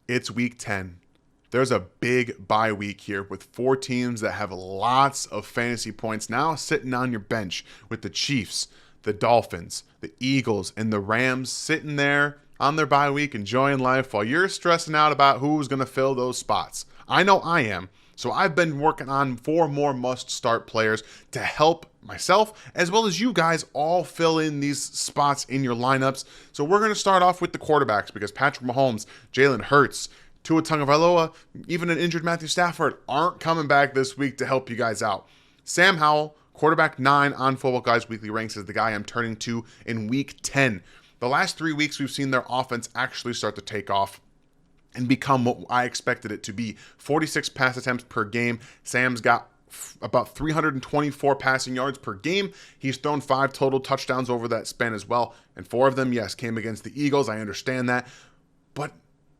It's week 10. There's a big bye week here with 4 teams that have lots of fantasy points now sitting on your bench with the Chiefs, the Dolphins, the Eagles, and the Rams sitting there on their bye week enjoying life while you're stressing out about who's going to fill those spots. I know I am. So I've been working on 4 more must-start players to help myself as well as you guys all fill in these spots in your lineups. So we're going to start off with the quarterbacks because Patrick Mahomes, Jalen Hurts, Tua Tagovailoa, even an injured Matthew Stafford aren't coming back this week to help you guys out. Sam Howell, quarterback 9 on Football Guys Weekly Ranks, is the guy I'm turning to in week 10. The last 3 weeks we've seen their offense actually start to take off and become what I expected it to be. 46 pass attempts per game. Sam's got about 324 passing yards per game. He's thrown 5 total touchdowns over that span as well. And 4 of them, yes, came against the Eagles. I understand that. But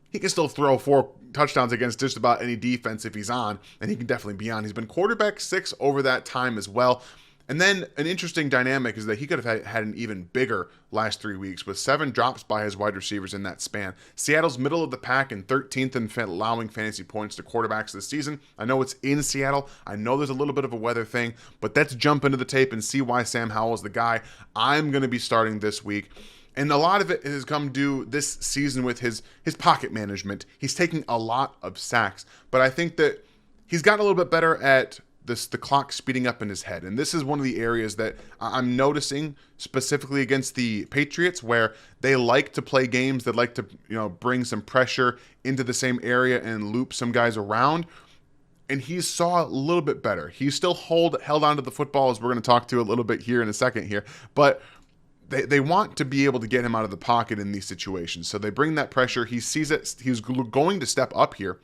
he can still throw 4 touchdowns against just about any defense if he's on. And he can definitely be on. He's been quarterback 6 over that time as well. And then an interesting dynamic is that he could have had an even bigger last 3 weeks with 7 drops by his wide receivers in that span. Seattle's middle of the pack and 13th in allowing fantasy points to quarterbacks this season. I know it's in Seattle. I know there's a little bit of a weather thing, but let's jump into the tape and see why Sam Howell is the guy I'm going to be starting this week. And a lot of it has come due this season with his pocket management. He's taking a lot of sacks, but I think that he's gotten a little bit better at the clock speeding up in his head. And this is one of the areas that I'm noticing specifically against the Patriots, where they like to play games that like to, bring some pressure into the same area and loop some guys around. And he saw a little bit better. He's still held on to the football, as we're going to talk to a little bit here in a second here. But they want to be able to get him out of the pocket in these situations. So they bring that pressure. He sees it. He's going to step up here.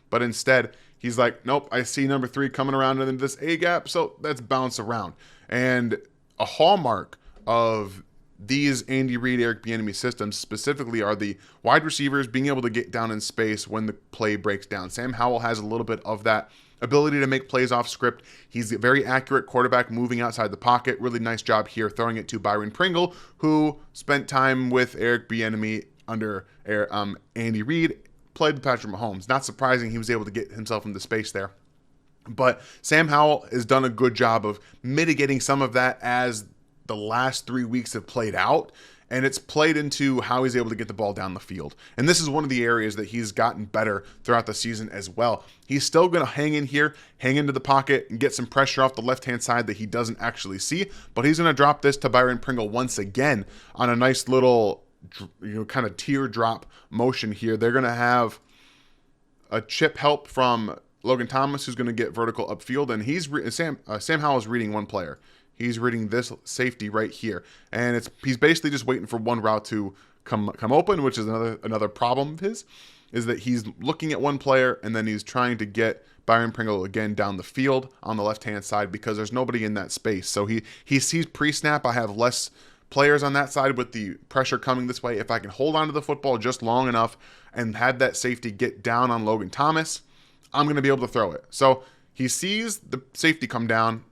But instead, he's like, nope, I see number 3 coming around into this A gap, so let's bounce around. And a hallmark of these Andy Reid, Eric Bieniemy systems specifically are the wide receivers being able to get down in space when the play breaks down. Sam Howell has a little bit of that ability to make plays off script. He's a very accurate quarterback moving outside the pocket. Really nice job here throwing it to Byron Pringle, who spent time with Eric Bieniemy under Andy Reid, played with Patrick Mahomes. Not surprising he was able to get himself into space there. But Sam Howell has done a good job of mitigating some of that as the last 3 weeks have played out, and it's played into how he's able to get the ball down the field. And this is one of the areas that he's gotten better throughout the season as well. He's still going to hang in here, hang into the pocket, and get some pressure off the left-hand side that he doesn't actually see, but he's going to drop this to Byron Pringle once again on a nice little kind of teardrop motion here. They're going to have a chip help from Logan Thomas, who's going to get vertical upfield, and Sam Howell is reading one player. He's reading this safety right here, and he's basically just waiting for one route to come open, which is another problem of his, is that he's looking at one player and then he's trying to get Byron Pringle again down the field on the left-hand side because there's nobody in that space. So he sees pre-snap. I have less players on that side with the pressure coming this way. If I can hold on to the football just long enough and have that safety get down on Logan Thomas, I'm going to be able to throw it. So he sees the safety come down,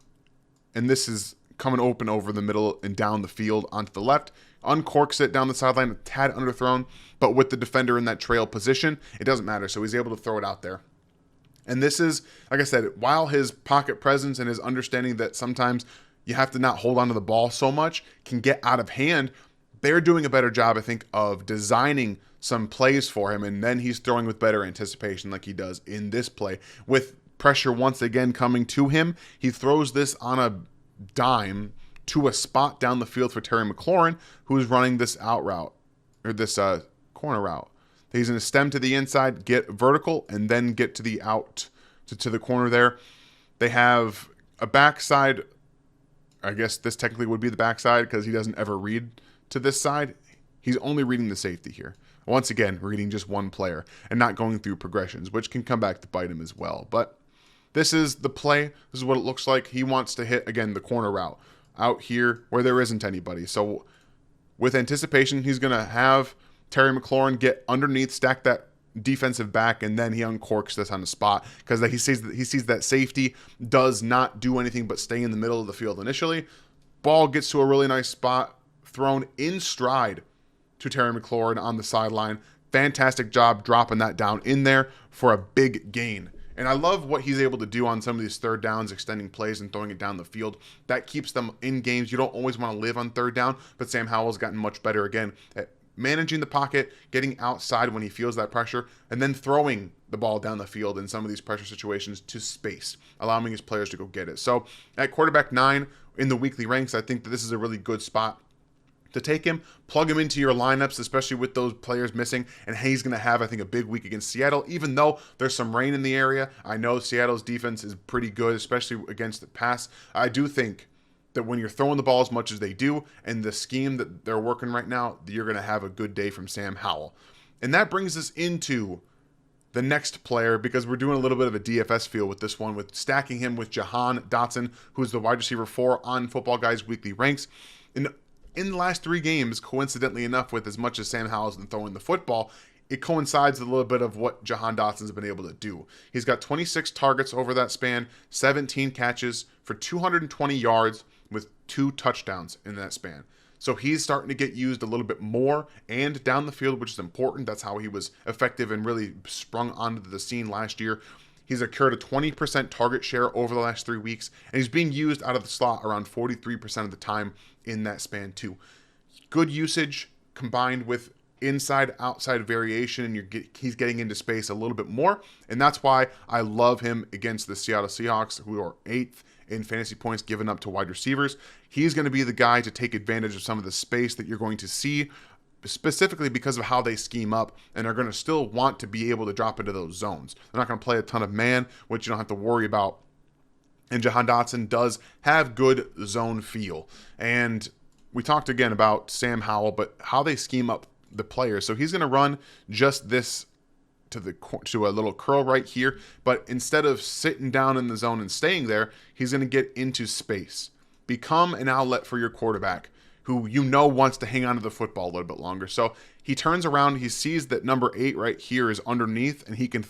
and this is coming open over the middle and down the field onto the left, uncorks it down the sideline, a tad underthrown, but with the defender in that trail position, it doesn't matter. So he's able to throw it out there. And this is, like I said, while his pocket presence and his understanding that sometimes you have to not hold on to the ball so much can get out of hand, they're doing a better job, I think, of designing some plays for him, and then he's throwing with better anticipation like he does in this play. With pressure once again coming to him, he throws this on a dime to a spot down the field for Terry McLaurin, who's running this out route, or this corner route. He's going to stem to the inside, get vertical, and then get to the out to the corner there. They have a backside. I guess this technically would be the backside because he doesn't ever read to this side. He's only reading the safety here. Once again, reading just one player and not going through progressions, which can come back to bite him as well. But this is the play. This is what it looks like. He wants to hit, again, the corner route out here where there isn't anybody. So with anticipation, he's going to have Terry McLaurin get underneath, stack that defensive back, and then he uncorks this on the spot because he sees that safety does not do anything but stay in the middle of the field initially. Ball gets to a really nice spot, thrown in stride to Terry McLaurin on the sideline, Fantastic job dropping that down in there for a big gain. And I love what he's able to do on some of these third downs, extending plays and throwing it down the field. That keeps them in games. You don't always want to live on third down, but Sam Howell's gotten much better again at managing the pocket, getting outside when he feels that pressure, and then throwing the ball down the field in some of these pressure situations to space, allowing his players to go get it. So at quarterback 9 in the weekly ranks, I think that this is a really good spot to take him, plug him into your lineups, especially with those players missing. And he's going to have, I think, a big week against Seattle, even though there's some rain in the area. I know Seattle's defense is pretty good, especially against the pass. I do think that when you're throwing the ball as much as they do and the scheme that they're working right now, you're going to have a good day from Sam Howell. And that brings us into the next player, because we're doing a little bit of a DFS feel with this one, with stacking him with Jahan Dotson, who's the wide receiver 4 on Football Guys weekly ranks. And in the last 3 games, coincidentally enough, with as much as Sam Howell's been throwing the football, it coincides with a little bit of what Jahan Dotson's been able to do. He's got 26 targets over that span, 17 catches for 220 yards with 2 touchdowns in that span. So he's starting to get used a little bit more and down the field, which is important. That's how he was effective and really sprung onto the scene last year. He's occurred a 20% target share over the last 3 weeks, and he's being used out of the slot around 43% of the time in that span too. Good usage combined with inside-outside variation, and he's getting into space a little bit more, and that's why I love him against the Seattle Seahawks, who are 8th in fantasy points given up to wide receivers. He's going to be the guy to take advantage of some of the space that you're going to see, specifically because of how they scheme up, and are going to still want to be able to drop into those zones. They're not going to play a ton of man, which you don't have to worry about. And Jahan Dotson does have good zone feel. And we talked again about Sam Howell, but how they scheme up the players. So he's going to run just this to a little curl right here, but instead of sitting down in the zone and staying there, he's going to get into space. Become an outlet for your quarterback, who you know wants to hang on to the football a little bit longer. So he turns around, he sees that number 8 right here is underneath, and he can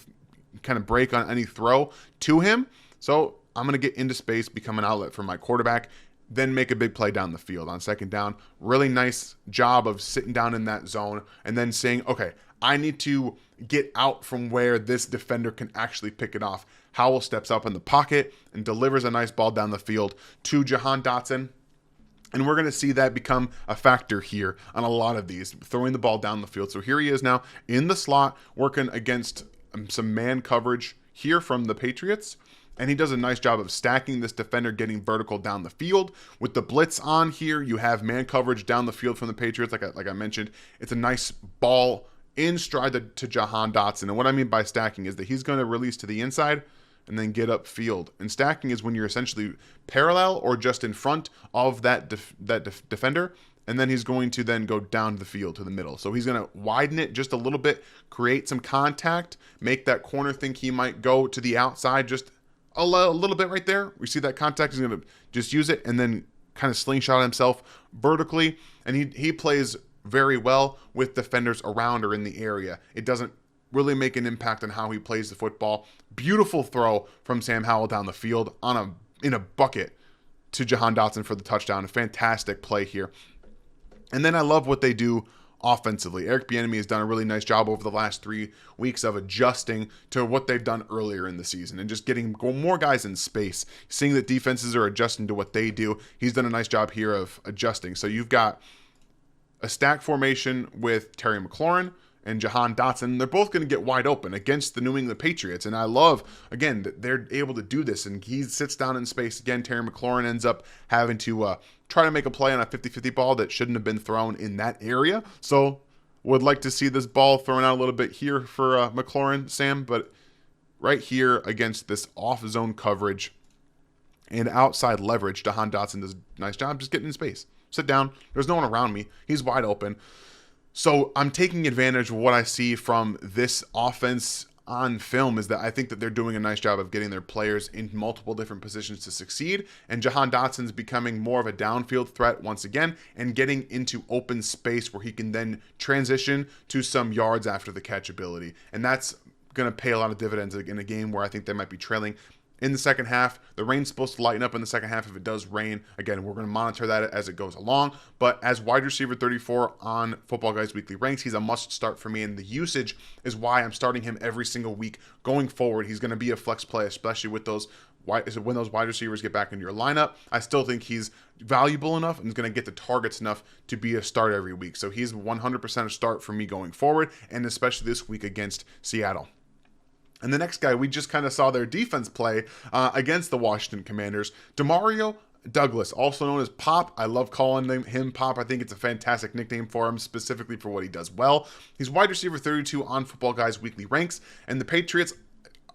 kind of break on any throw to him. So I'm going to get into space, become an outlet for my quarterback, then make a big play down the field on second down. Really nice job of sitting down in that zone and then saying, okay, I need to get out from where this defender can actually pick it off. Howell steps up in the pocket and delivers a nice ball down the field to Jahan Dotson. And we're going to see that become a factor here on a lot of these, throwing the ball down the field. So here he is now in the slot, working against some man coverage here from the Patriots. And he does a nice job of stacking this defender, getting vertical down the field. With the blitz on here, you have man coverage down the field from the Patriots, like I mentioned. It's a nice ball in stride to Jahan Dotson. And what I mean by stacking is that he's going to release to the inside and then get upfield. And stacking is when you're essentially parallel or just in front of that defender, and then he's going to then go down the field to the middle. So he's going to widen it just a little bit, create some contact, make that corner think he might go to the outside just a little bit right there. We see that contact. He's going to just use it and then kind of slingshot himself vertically. And he plays very well with defenders around or in the area. It doesn't really make an impact on how he plays the football. Beautiful throw from Sam Howell down the field in a bucket to Jahan Dotson for the touchdown. A fantastic play here. And then I love what they do offensively. Eric Bieniemy has done a really nice job over the last 3 weeks of adjusting to what they've done earlier in the season and just getting more guys in space, seeing that defenses are adjusting to what they do. He's done a nice job here of adjusting. So you've got a stack formation with Terry McLaurin and Jahan Dotson. They're both going to get wide open against the New England Patriots. And I love, again, that they're able to do this. And he sits down in space. Again, Terry McLaurin ends up having to try to make a play on a 50-50 ball that shouldn't have been thrown in that area. So would like to see this ball thrown out a little bit here for McLaurin, Sam. But right here against this off-zone coverage and outside leverage, Jahan Dotson does a nice job just getting in space. Sit down. There's no one around me. He's wide open. So I'm taking advantage of what I see from this offense on film, is that I think that they're doing a nice job of getting their players in multiple different positions to succeed. And Jahan Dotson's becoming more of a downfield threat once again and getting into open space where he can then transition to some yards after the catch ability. And that's going to pay a lot of dividends in a game where I think they might be trailing in the second half. The rain's supposed to lighten up in the second half if it does rain. Again, we're going to monitor that as it goes along. But as wide receiver 34 on Football Guys Weekly Ranks, he's a must start for me. And the usage is why I'm starting him every single week going forward. He's going to be a flex play, especially with those when those wide receivers get back into your lineup. I still think he's valuable enough and is going to get the targets enough to be a start every week. So he's 100% a start for me going forward, and especially this week against Seattle. And the next guy, we just kind of saw their defense play against the Washington Commanders. Demario Douglas, also known as Pop. I love calling him Pop. I think it's a fantastic nickname for him, specifically for what he does well. He's wide receiver 32 on Football Guys Weekly Ranks, and the Patriots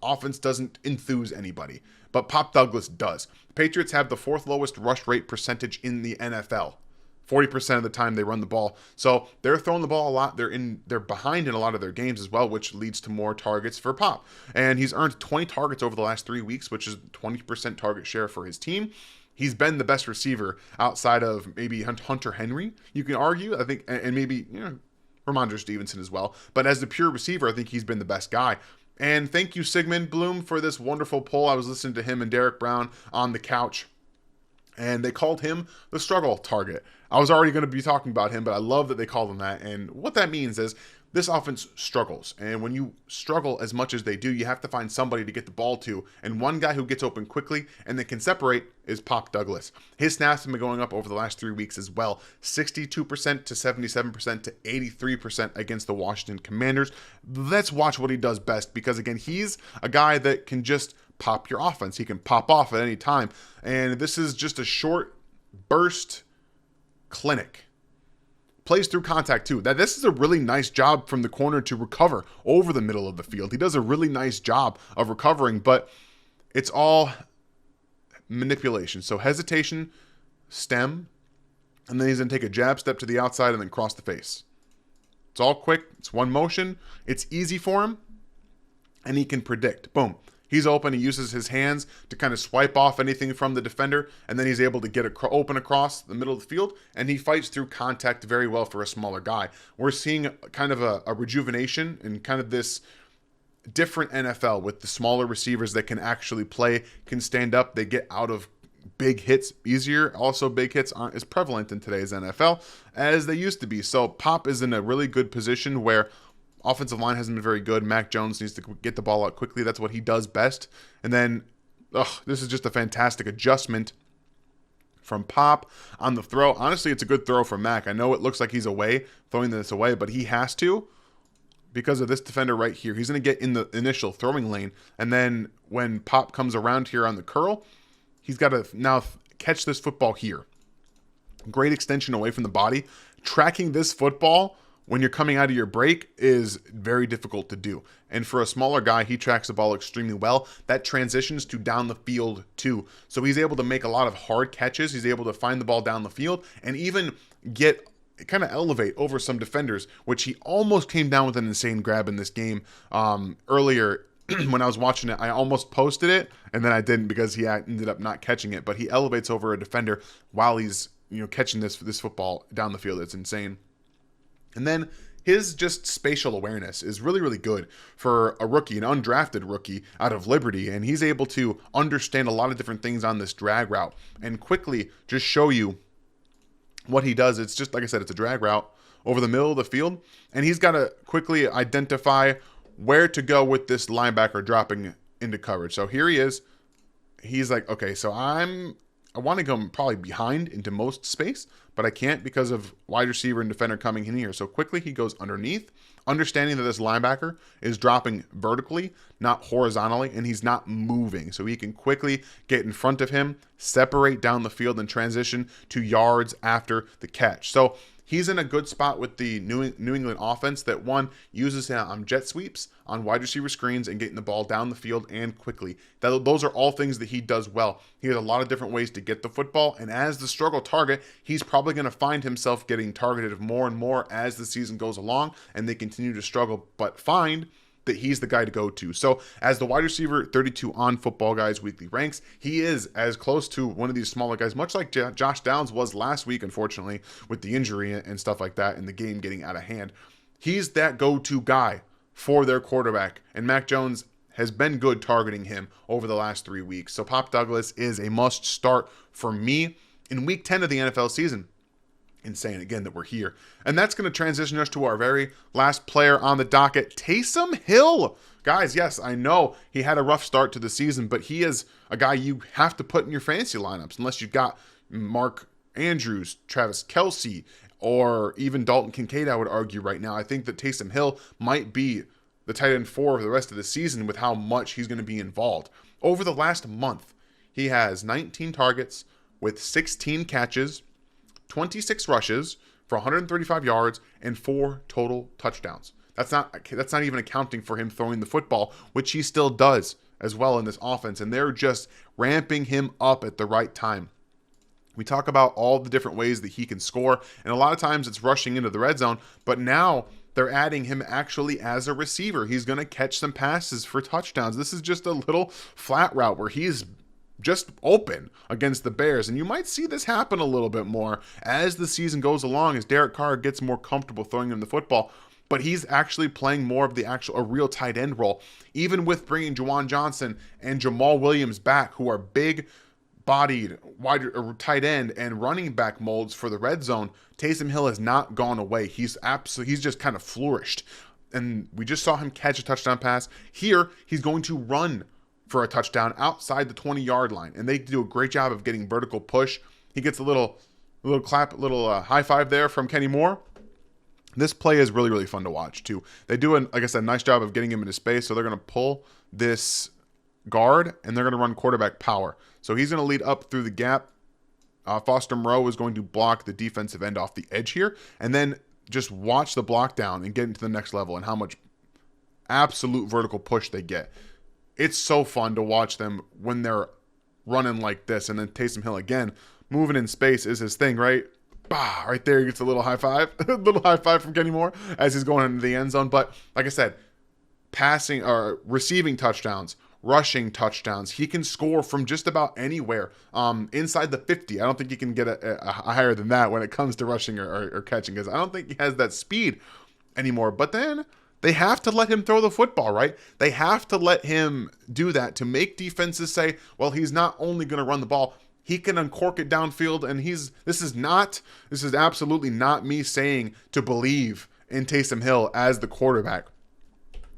offense doesn't enthuse anybody, but Pop Douglas does. The Patriots have the 4th lowest rush rate percentage in the NFL. 40% of the time they run the ball. So they're throwing the ball a lot. They're behind in a lot of their games as well, which leads to more targets for Pop. And he's earned 20 targets over the last 3 weeks, which is 20% target share for his team. He's been the best receiver outside of maybe Hunter Henry, you can argue. I think, and maybe, Ramondre Stevenson as well. But as the pure receiver, I think he's been the best guy. And thank you, Sigmund Bloom, for this wonderful poll. I was listening to him and Derek Brown on the couch, and they called him the struggle target. I was already going to be talking about him, but I love that they called him that. And what that means is this offense struggles. And when you struggle as much as they do, you have to find somebody to get the ball to. And one guy who gets open quickly and that can separate is Pop Douglas. His snaps have been going up over the last 3 weeks as well. 62% to 77% to 83% against the Washington Commanders. Let's watch what he does best, because again, he's a guy that can just pop your offense. He can pop off at any time. And this is just a short burst clinic. Plays through contact too. This is a really nice job from the corner to recover over the middle of the field. He does a really nice job of recovering, but it's all manipulation. So hesitation, stem, and then he's going to take a jab step to the outside and then cross the face. It's all quick. It's one motion. It's easy for him, and he can predict. Boom. He's open. He uses his hands to kind of swipe off anything from the defender, and then he's able to get open across the middle of the field, and he fights through contact very well for a smaller guy. We're seeing kind of a rejuvenation and kind of this different NFL with the smaller receivers that can actually play, can stand up. They get out of big hits easier. Also, big hits aren't as prevalent in today's NFL as they used to be. So Pop is in a really good position where offensive line hasn't been very good. Mac Jones needs to get the ball out quickly. That's what he does best. And then, this is just a fantastic adjustment from Pop on the throw. Honestly, it's a good throw from Mac. I know it looks like he's away, throwing this away, but he has to because of this defender right here. He's going to get in the initial throwing lane, and then when Pop comes around here on the curl, he's got to now catch this football here. Great extension away from the body. Tracking this football when you're coming out of your break is very difficult to do. And for a smaller guy, he tracks the ball extremely well. That transitions to down the field too. So he's able to make a lot of hard catches. He's able to find the ball down the field and even kind of elevate over some defenders, which he almost came down with an insane grab in this game earlier. When I was watching it, I almost posted it, and then I didn't because he ended up not catching it. But he elevates over a defender while he's catching this football down the field. It's insane. And then his just spatial awareness is really, really good for a rookie, an undrafted rookie out of Liberty. And he's able to understand a lot of different things on this drag route and quickly just show you what he does. It's just, like I said, it's a drag route over the middle of the field. And he's got to quickly identify where to go with this linebacker dropping into coverage. So here he is. He's like, okay, so I want to go probably behind into most space, but I can't because of wide receiver and defender coming in here. So quickly he goes underneath, understanding that this linebacker is dropping vertically, not horizontally, and he's not moving. So he can quickly get in front of him, separate down the field, and transition to yards after the catch. So he's in a good spot with the New England offense that, one, uses him on jet sweeps, on wide receiver screens, and getting the ball down the field and quickly. Those are all things that he does well. He has a lot of different ways to get the football, and as the struggle target, he's probably going to find himself getting targeted more and more as the season goes along, and they continue to struggle, but find that he's the guy to go to. So as the wide receiver 32 on Football Guys Weekly Ranks, he is as close to one of these smaller guys, much like Josh Downs was last week, unfortunately, with the injury and stuff like that and the game getting out of hand. He's that go-to guy for their quarterback. And Mac Jones has been good targeting him over the last 3 weeks. So Pop Douglas is a must start for me in week 10 of the NFL season. Insane again that we're here. And that's going to transition us to our very last player on the docket, Taysom Hill. Guys, yes, I know he had a rough start to the season, but he is a guy you have to put in your fantasy lineups unless you've got Mark Andrews, Travis Kelce, or even Dalton Kincaid, I would argue right now. I think that Taysom Hill might be the tight end 4 for the rest of the season with how much he's going to be involved. Over the last month, he has 19 targets with 16 catches, 26 rushes for 135 yards, and 4 total touchdowns. That's not even accounting for him throwing the football, which he still does as well in this offense, and they're just ramping him up at the right time. We talk about all the different ways that he can score, and a lot of times it's rushing into the red zone, but now they're adding him actually as a receiver. He's going to catch some passes for touchdowns. This is just a little flat route where he's just open against the Bears, and you might see this happen a little bit more as the season goes along, as Derek Carr gets more comfortable throwing him the football. But he's actually playing more of a real tight end role, even with bringing Jahan Dotson and Jamal Williams back, who are big-bodied wide tight end and running back molds for the red zone. Taysom Hill has not gone away. He's just kind of flourished, and we just saw him catch a touchdown pass. Here, he's going to run for a touchdown outside the 20-yard line, and they do a great job of getting vertical push. He gets a little high five there from Kenny Moore. This play is really, really fun to watch too. They do, like I said, a nice job of getting him into space. So they're going to pull this guard, and they're going to run quarterback power. So he's going to lead up through the gap. Foster Moreau is going to block the defensive end off the edge here, and then just watch the block down and get into the next level and how much absolute vertical push they get. It's so fun to watch them when they're running like this. And then Taysom Hill, again, moving in space is his thing, right? Bah, right there, he gets a little high five. A little high five from Kenny Moore as he's going into the end zone. But like I said, passing or receiving touchdowns, rushing touchdowns, he can score from just about anywhere inside the 50. I don't think he can get a higher than that when it comes to rushing or catching, because I don't think he has that speed anymore. But then they have to let him throw the football, right? They have to let him do that to make defenses say, well, he's not only going to run the ball, he can uncork it downfield. And this is absolutely not me saying to believe in Taysom Hill as the quarterback.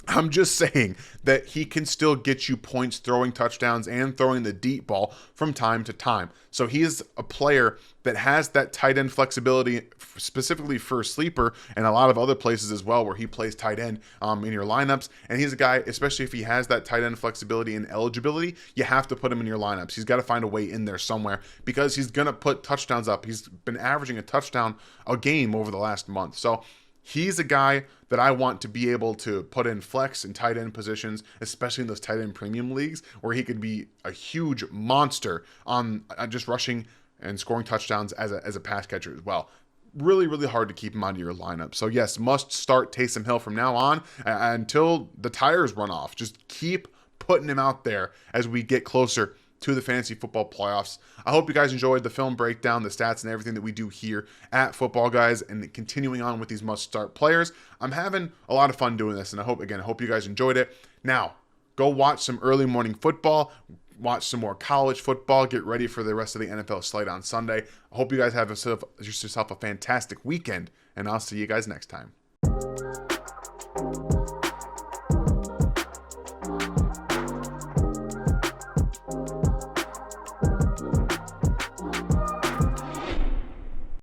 I'm just saying that he can still get you points throwing touchdowns and throwing the deep ball from time to time. So he's a player that has that tight end flexibility specifically for sleeper and a lot of other places as well where he plays tight end in your lineups. And he's a guy, especially if he has that tight end flexibility and eligibility, you have to put him in your lineups. He's got to find a way in there somewhere because he's going to put touchdowns up. He's been averaging a touchdown a game over the last month. So he's a guy that I want to be able to put in flex and tight end positions, especially in those tight end premium leagues where he could be a huge monster on just rushing and scoring touchdowns as a pass catcher as well. Really, really hard to keep him out of your lineup. So yes, must start Taysom Hill from now on until the tires run off. Just keep putting him out there as we get closer to the fantasy football playoffs. I hope you guys enjoyed the film breakdown, the stats, and everything that we do here at Football Guys, and continuing on with these must-start players. I'm having a lot of fun doing this, and I hope you guys enjoyed it. Now, go watch some early morning football, watch some more college football, get ready for the rest of the NFL slate on Sunday. I hope you guys have yourself a fantastic weekend, and I'll see you guys next time.